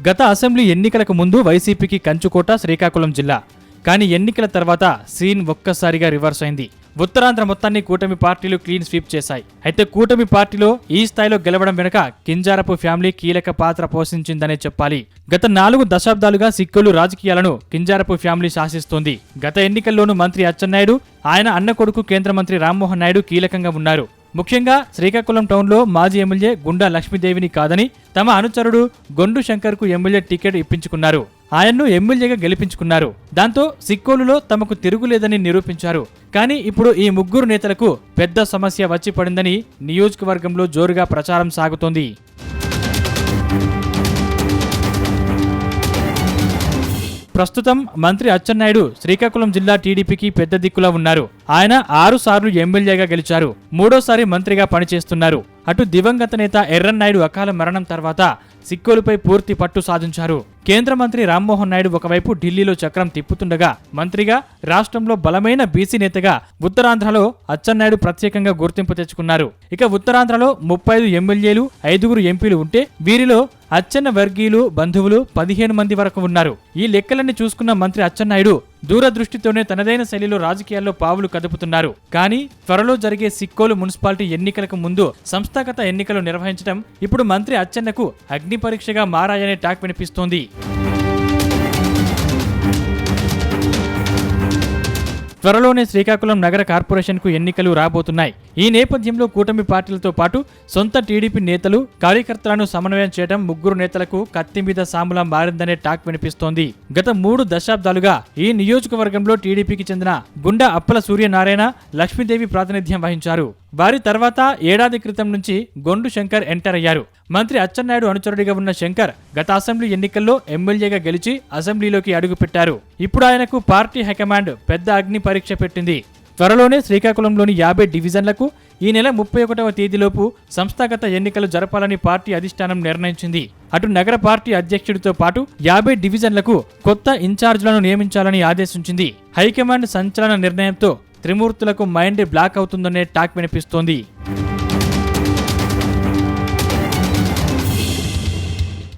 గత అసెంబ్లీ ఎన్నికలకు ముందు వైసీపీకి కంచుకోట శ్రీకాకుళం జిల్లా. కానీ ఎన్నికల తర్వాత సీన్ ఒక్కసారిగా రివర్స్ అయింది. ఉత్తరాంధ్ర మొత్తాన్ని కూటమి పార్టీలు క్లీన్ స్వీప్ చేశాయి. అయితే కూటమి పార్టీలో ఈ స్థాయిలో గెలవడం వెనుక కింజారపు ఫ్యామిలీ కీలక పాత్ర పోషించిందనే చెప్పాలి. గత 4 దశాబ్దాలుగా సిక్కోలు రాజకీయాలను కింజారపు ఫ్యామిలీ శాసిస్తోంది. గత ఎన్నికల్లోనూ మంత్రి అచ్చెన్నాయుడు, ఆయన అన్న కొడుకు కేంద్ర మంత్రి రామ్మోహన్ నాయుడు కీలకంగా ఉన్నారు. ముఖ్యంగా శ్రీకాకుళం టౌన్లో మాజీ ఎమ్మెల్యే గుండా లక్ష్మీదేవిని కాదని తమ అనుచరుడు గొండు శంకర్కు ఎమ్మెల్యే టికెట్ ఇప్పించుకున్నారు. ఆయన్ను ఎమ్మెల్యేగా గెలిపించుకున్నారు. దాంతో సిక్కోలులో తమకు తిరుగులేదని నిరూపించారు. కానీ ఇప్పుడు ఈ ముగ్గురు నేతలకు పెద్ద సమస్య వచ్చి పడిందని నియోజకవర్గంలో జోరుగా ప్రచారం సాగుతోంది. ప్రస్తుతం మంత్రి అచ్చెన్నాయుడు శ్రీకాకుళం జిల్లా టీడీపీకి పెద్ద దిక్కులా ఉన్నారు. ఆయన 6 సార్లు ఎమ్మెల్యేగా గెలిచారు. 3వ మంత్రిగా పనిచేస్తున్నారు. అటు దివంగత నేత ఎర్రన్నాయుడు అకాల మరణం తర్వాత సిక్కోలుపై పూర్తి పట్టు సాధించారు. కేంద్ర మంత్రి రామ్మోహన్ నాయుడు ఒకవైపు ఢిల్లీలో చక్రం తిప్పుతుండగా, మంత్రిగా, రాష్ట్రంలో బలమైన బీసీ నేతగా ఉత్తరాంధ్రలో అచ్చెన్నాయుడు ప్రత్యేకంగా గుర్తింపు తెచ్చుకున్నారు. ఇక ఉత్తరాంధ్రలో 35 ఎమ్మెల్యేలు, 5 ఎంపీలు ఉంటే వీరిలో అచ్చెన్న వర్గీయులు బంధువులు 15 మంది వరకు ఉన్నారు. ఈ లెక్కలన్నీ చూసుకున్న మంత్రి అచ్చెన్నాయుడు దూరదృష్టితోనే తనదైన శైలిలో రాజకీయాల్లో పావులు కదుపుతున్నారు. కానీ త్వరలో జరిగే సిక్కోలు మున్సిపాలిటీ ఎన్నికలకు ముందు సంస్థాగత ఎన్నికలు నిర్వహించడం ఇప్పుడు మంత్రి అచ్చెన్నకు అగ్ని పరీక్షగా మారాయనే టాక్ వినిపిస్తోంది. త్వరలోనే శ్రీకాకుళం నగర కార్పొరేషన్కు ఎన్నికలు రాబోతున్నాయి. ఈ నేపథ్యంలో కూటమి పార్టీలతో పాటు సొంత టీడీపీ నేతలు, కార్యకర్తలను సమన్వయం చేయడం ముగ్గురు నేతలకు కత్తి మీద సాములా మారిందనే టాక్ వినిపిస్తోంది. గత 3 దశాబ్దాలుగా ఈ నియోజకవర్గంలో టీడీపీకి చెందిన గుండా అప్పల సూర్యనారాయణ, లక్ష్మీదేవి ప్రాతినిధ్యం వహించారు. వారి తర్వాత ఏడాది క్రితం నుంచి గొండు శంకర్ ఎంటర్ అయ్యారు. మంత్రి అచ్చెన్నాయుడు అనుచరుడిగా ఉన్న శంకర్ గత అసెంబ్లీ ఎన్నికల్లో ఎమ్మెల్యేగా గెలిచి అసెంబ్లీలోకి అడుగుపెట్టారు. ఇప్పుడు ఆయనకు పార్టీ హైకమాండ్ పెద్ద అగ్ని పరీక్ష పెట్టింది. త్వరలోనే శ్రీకాకుళంలోని 50 డివిజన్లకు ఈ నెల 31వ తేదీలోపు సంస్థాగత ఎన్నికలు జరపాలని పార్టీ అధిష్టానం నిర్ణయించింది. అటు నగర పార్టీ అధ్యక్షుడితో పాటు 50 డివిజన్లకు కొత్త ఇన్ఛార్జీలను నియమించాలని ఆదేశించింది. హైకమాండ్ సంచలన నిర్ణయంతో త్రిమూర్తులకు మైండ్ బ్లాక్ అవుతుందనే టాక్ వినిపిస్తోంది.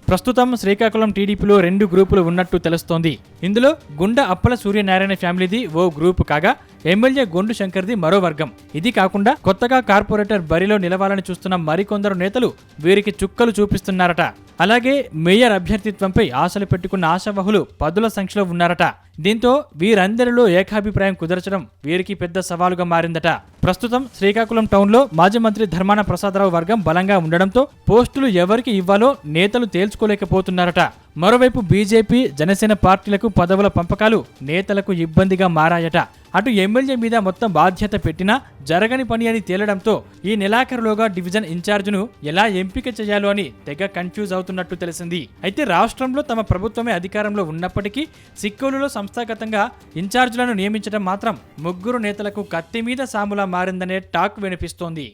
ప్రస్తుతం శ్రీకాకుళం టీడీపీలో 2 గ్రూపులు ఉన్నట్టు తెలుస్తోంది. ఇందులో గుండా అప్పల సూర్యనారాయణ ఫ్యామిలీది ఓ గ్రూపు కాగా, ఎమ్మెల్యే గొండు శంకర్ది మరో వర్గం. ఇది కాకుండా కొత్తగా కార్పొరేటర్ బరిలో నిలవాలని చూస్తున్న మరికొందరు నేతలు వీరికి చుక్కలు చూపిస్తున్నారట. అలాగే మేయర్ అభ్యర్థిత్వంపై ఆశలు పెట్టుకున్న ఆశావహులు పదుల సంఖ్యలో ఉన్నారట. దీంతో వీరందరిలో ఏకాభిప్రాయం కుదర్చడం వీరికి పెద్ద సవాలుగా మారిందట. ప్రస్తుతం శ్రీకాకుళం టౌన్లో మాజీ మంత్రి ధర్మాన ప్రసాదరావు వర్గం బలంగా ఉండడంతో పోస్టులు ఎవరికి ఇవ్వాలో నేతలు తేల్చుకోలేకపోతున్నారట. మరోవైపు బీజేపీ, జనసేన పార్టీలకు పదవుల పంపకాలు నేతలకు ఇబ్బందిగా మారాయట. అటు ఎమ్మెల్యే మీద మొత్తం బాధ్యత పెట్టినా జరగని పని అని తేలడంతో ఈ నెలాఖరులోగా డివిజన్ ఇన్ఛార్జ్ను ఎలా ఎంపిక చేయాలో అని తెగ కన్ఫ్యూజ్ అవుతున్నట్టు తెలిసింది. అయితే రాష్ట్రంలో తమ ప్రభుత్వమే అధికారంలో ఉన్నప్పటికీ సిక్కోలులో సంస్థాగతంగా ఇన్ఛార్జీలను నియమించడం మాత్రం ముగ్గురు నేతలకు కత్తి మీద సాములా మారిందనే టాక్ వినిపిస్తోంది.